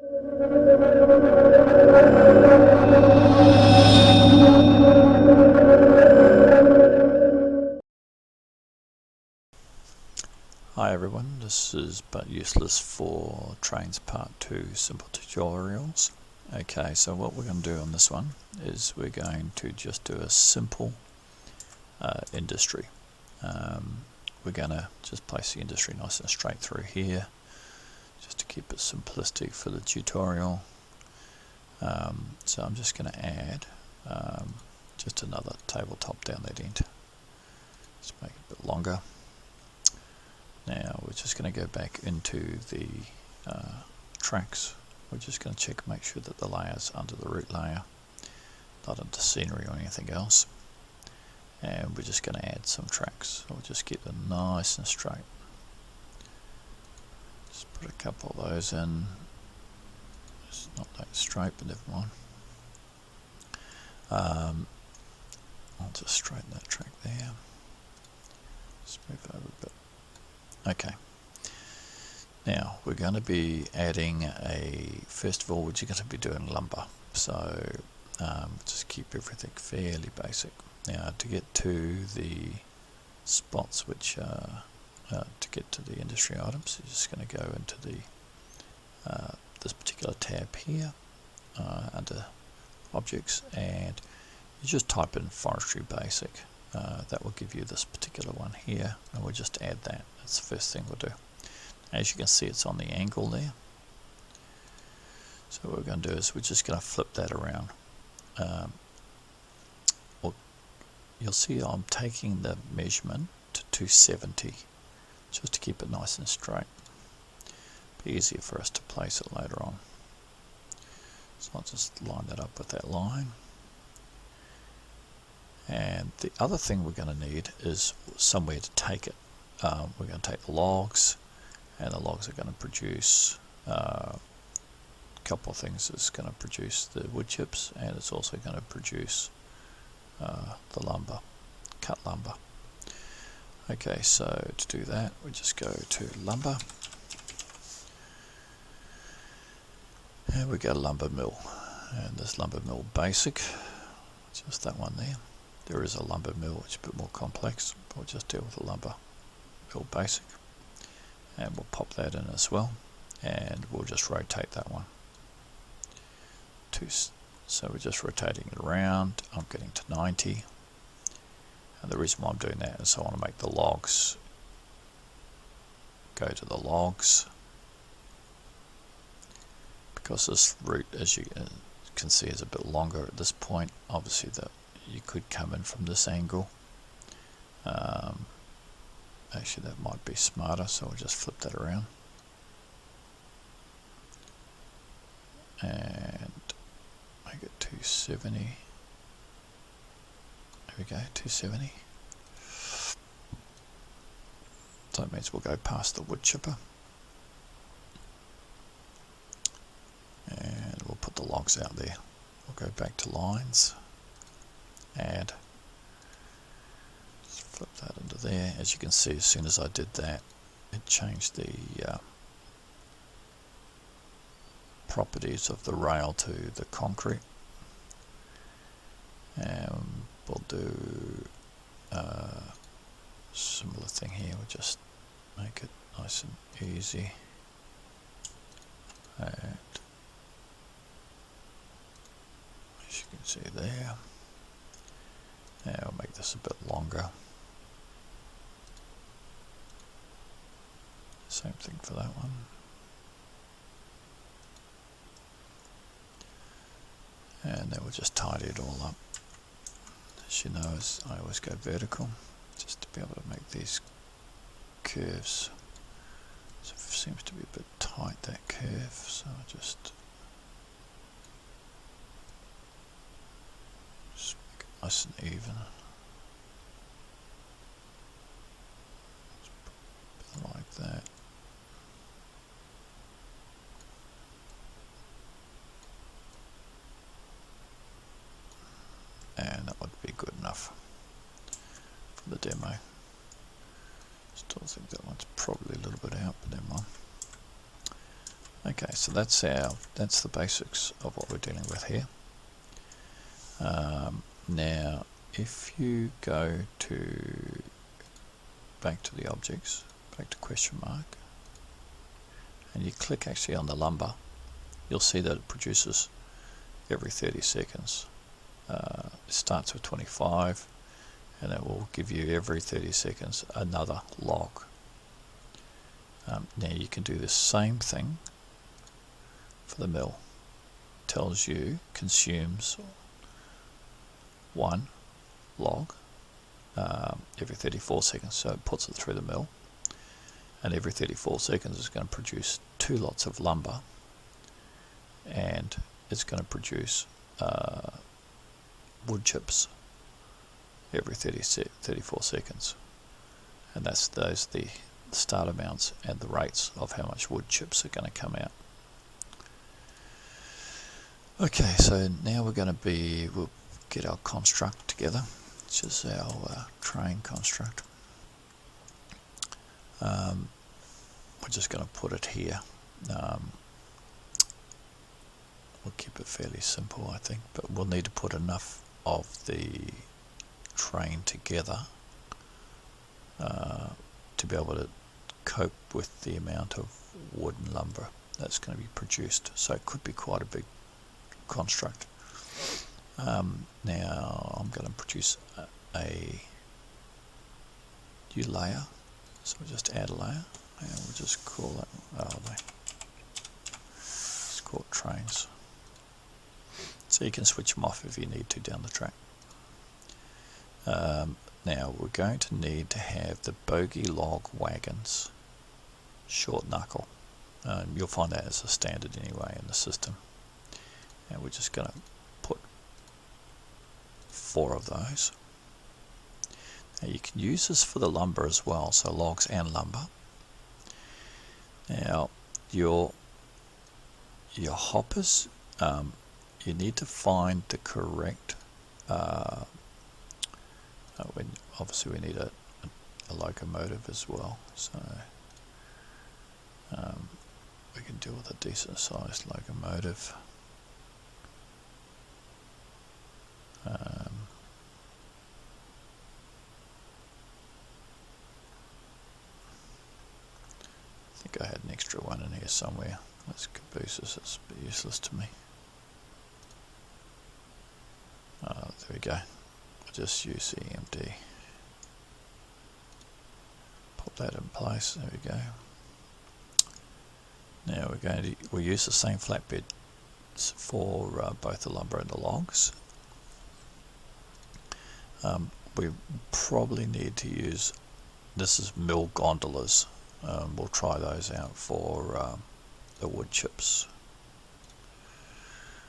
Hi everyone, this is But Useless for Trainz Part 2 Simple Tutorials. Okay, so what we're going to do on this one is we're going to just do a simple industry. We're going to just place the industry nice and straight through here, just to keep it simplistic for the tutorial. So I'm just going to add just another tabletop down that end. Just make it a bit longer. Now we're just going to go back into the tracks. We're just going to check, make sure that the layer's under the root layer, not under scenery or anything else. And we're just going to add some tracks. So we'll just get them nice and straight. Just put a couple of those in. It's not that straight, but never mind. I'll just straighten that track there. Just move over a bit. Okay, now we're going to be adding first of all we're going to be doing lumber, so just keep everything fairly basic. Now to get to the spots which to get to the industry items, you're just going to go into the this particular tab here under objects, and you just type in forestry basic. That will give you this particular one here, and we'll just add that. That's the first thing we'll do. As you can see, it's on the angle there. So what we're going to do is we're just going to flip that around. You'll see I'm taking the measurement to 270 just to keep it nice and straight. Be easier for us to place it later on. So I'll just line that up with that line. And the other thing we're going to need is somewhere to take it. We're going to take the logs, and the logs are going to produce a couple of things. It's going to produce the wood chips, and it's also going to produce the lumber, cut lumber. Okay, so to do that, we just go to lumber, and we go to lumber mill, and this lumber mill basic, just that one there. There is a lumber mill which is a bit more complex. We'll just deal with the lumber mill basic, and we'll pop that in as well, and we'll just rotate that one. So we're just rotating it around. I'm getting to 90, and the reason why I'm doing that is I want to make the logs go to the logs, because this route, as you can see, is a bit longer at this point. Obviously that you could come in from this angle. Actually that might be smarter, so we'll just flip that around and make it 270. There we go, 270. So that means we'll go past the wood chipper, and we'll put the logs out there. We'll go back to lines, add, just flip that into there. As you can see, as soon as I did that, it changed the properties of the rail to the concrete. And we'll do a similar thing here. We'll just make it nice and easy, and as you can see there. Now I'll make this a bit longer. Same thing for that one. And then we'll just tidy it all up. As you know, I always go vertical, just to be able to make these curves. So it seems to be a bit tight, that curve, so I'll just make it nice and even. Like that. And that would be good enough for the demo. Still think that one's probably a little bit out, but never mind. Okay, so that's the basics of what we're dealing with here. Now, if you go back to the objects, back to question mark, and you click actually on the lumber, you'll see that it produces every 30 seconds. It starts with 25, and it will give you every 30 seconds another log. Now you can do the same thing for the mill. It tells you consumes 1 log every 34 seconds, so it puts it through the mill, and every 34 seconds is going to produce 2 lots of lumber, and it's going to produce wood chips every 34 seconds, and that's the start amounts and the rates of how much wood chips are going to come out. Okay, so now we'll get our construct together, which is our train construct. We're just going to put it here. We'll keep it fairly simple, I think, but we'll need to put enough of the train together to be able to cope with the amount of wood and lumber that's going to be produced. So it could be quite a big construct. Now I'm going to produce a new layer, so we'll just add a layer, and we'll just call that, let's call it Trainz. So you can switch them off if you need to down the track. Now we're going to need to have the bogey log wagons short knuckle. You'll find that as a standard anyway in the system. And we're just going to put 4 of those. Now you can use this for the lumber as well, so logs and lumber. Now your hoppers, you need to find the correct obviously we need a locomotive as well, so we can deal with a decent sized locomotive. I think I had an extra one in here somewhere. Let's caboose this, it's a bit useless to me. There we go. I'll just use EMD. Pop that in place, there we go. Now we'll use the same flatbed for both the lumber and the logs. We probably need to use, this is mill gondolas. We'll try those out for the wood chips.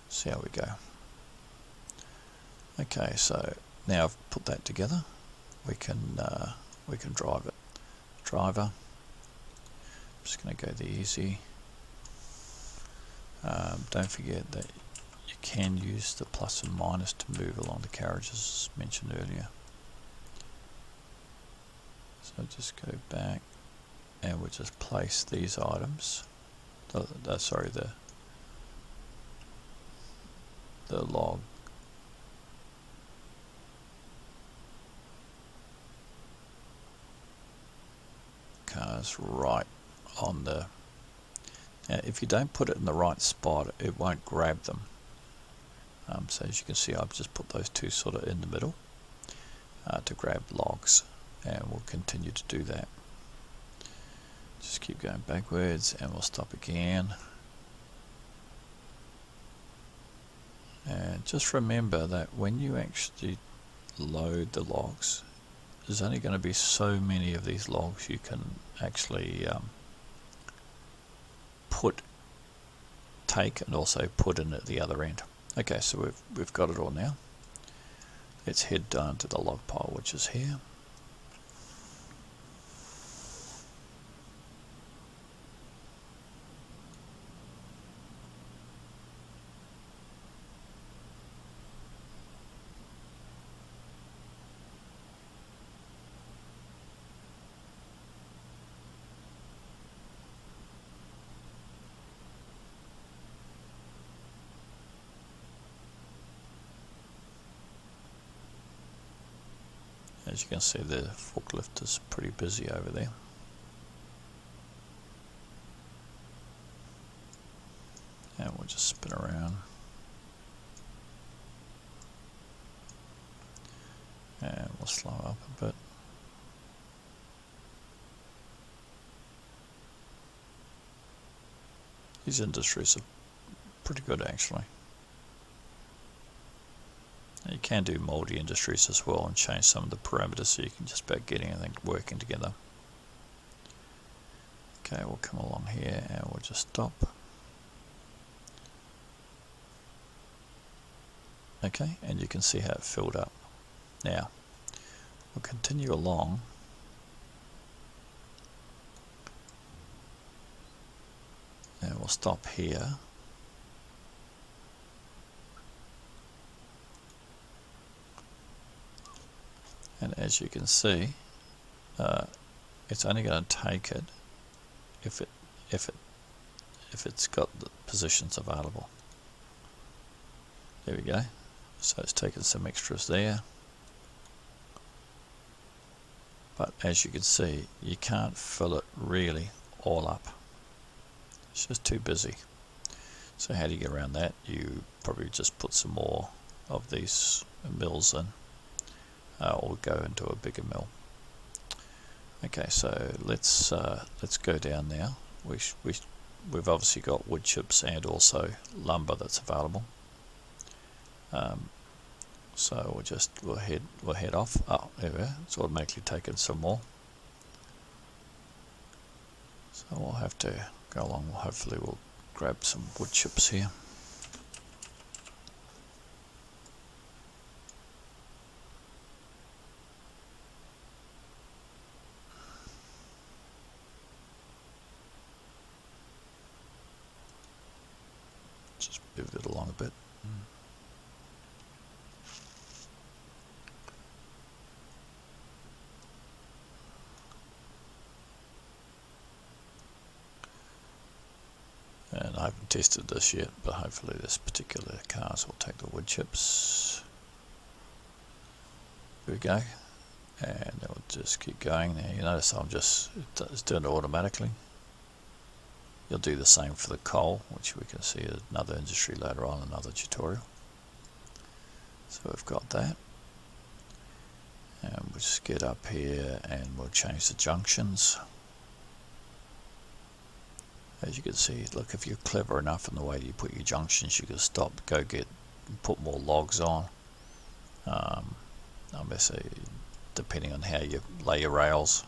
See how we go. Okay, so now I've put that together, we can drive it. Driver, I'm just going to go the easy. Don't forget that you can use the plus and minus to move along the carriages as mentioned earlier. So just go back and we'll just place these items, the log cars right on the, now if you don't put it in the right spot it won't grab them. So as you can see I've just put those 2 sort of in the middle to grab logs, and we'll continue to do that. Just keep going backwards and we'll stop again. And just remember that when you actually load the logs, there's only going to be so many of these logs you can actually take and also put in at the other end. Okay, so we've got it all now. Let's head down to the log pile, which is here. As you can see, the forklift is pretty busy over there. And we'll just spin around. And we'll slow up a bit. These industries are pretty good actually. You can do multi-industries as well and change some of the parameters so you can just about get anything working together. Okay, we'll come along here and we'll just stop. Okay, and you can see how it filled up. Now, we'll continue along. And we'll stop here. And as you can see, it's only going to take it if it's got the positions available. There we go. So it's taken some extras there. But as you can see, you can't fill it really all up. It's just too busy. So how do you get around that? You probably just put some more of these mills in. Or go into a bigger mill. Okay, so let's go down now. We've obviously got wood chips and also lumber that's available. So we'll head off. Oh, there we are. It's automatically taken some more. So we'll have to go along. Hopefully we'll grab some wood chips here. Just move it along a bit. And I haven't tested this yet, but hopefully this particular cars will take the wood chips. There we go. And it will just keep going. Now you notice it's doing it automatically. You'll do the same for the coal, which we can see another industry later on, another tutorial. So we've got that. And we'll just get up here and we'll change the junctions. As you can see, look, if you're clever enough in the way that you put your junctions, you can stop, go get, and put more logs on. Obviously, depending on how you lay your rails,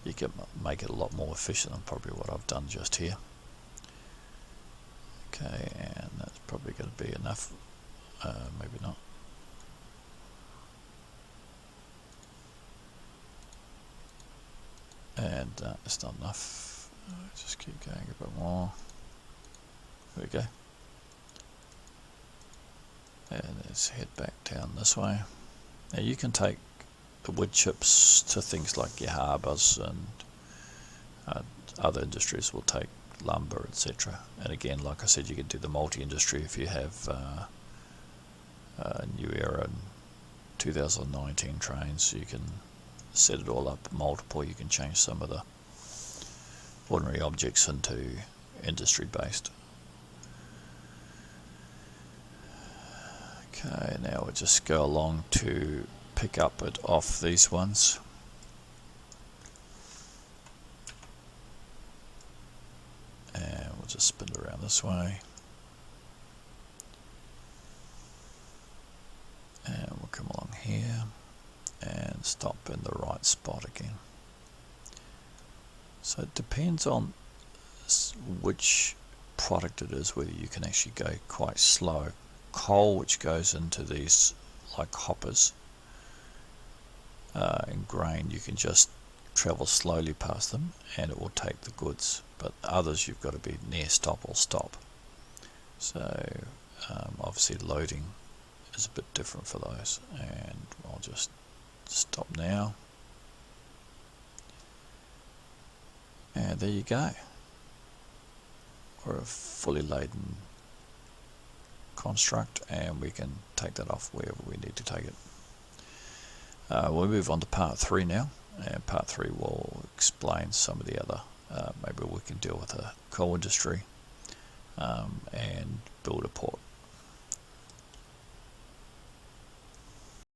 you can make it a lot more efficient than probably what I've done just here. Okay, and that's probably going to be enough. Maybe not. And it's not enough. Just keep going a bit more. There we go. And let's head back down this way. Now you can take the wood chips to things like your harbours, and other industries will take lumber, etc. And again, like I said, you can do the multi-industry if you have a new era in 2019 Trainz. You can set it all up multiple. You can change some of the ordinary objects into industry based. Okay, now we'll just go along to pick up it off these ones. And we'll just spin it around this way. And we'll come along here and stop in the right spot again. So it depends on which product it is, whether you can actually go quite slow. Coal, which goes into these like hoppers, and grain, you can just travel slowly past them and it will take the goods, but others you've got to be near stop or stop. So obviously loading is a bit different for those, and I'll just stop now. And there you go. We're a fully laden construct, and we can take that off wherever we need to take it. We'll move on to part 3 now, and part 3 will explain some of the other, maybe we can deal with a coal industry and build a port.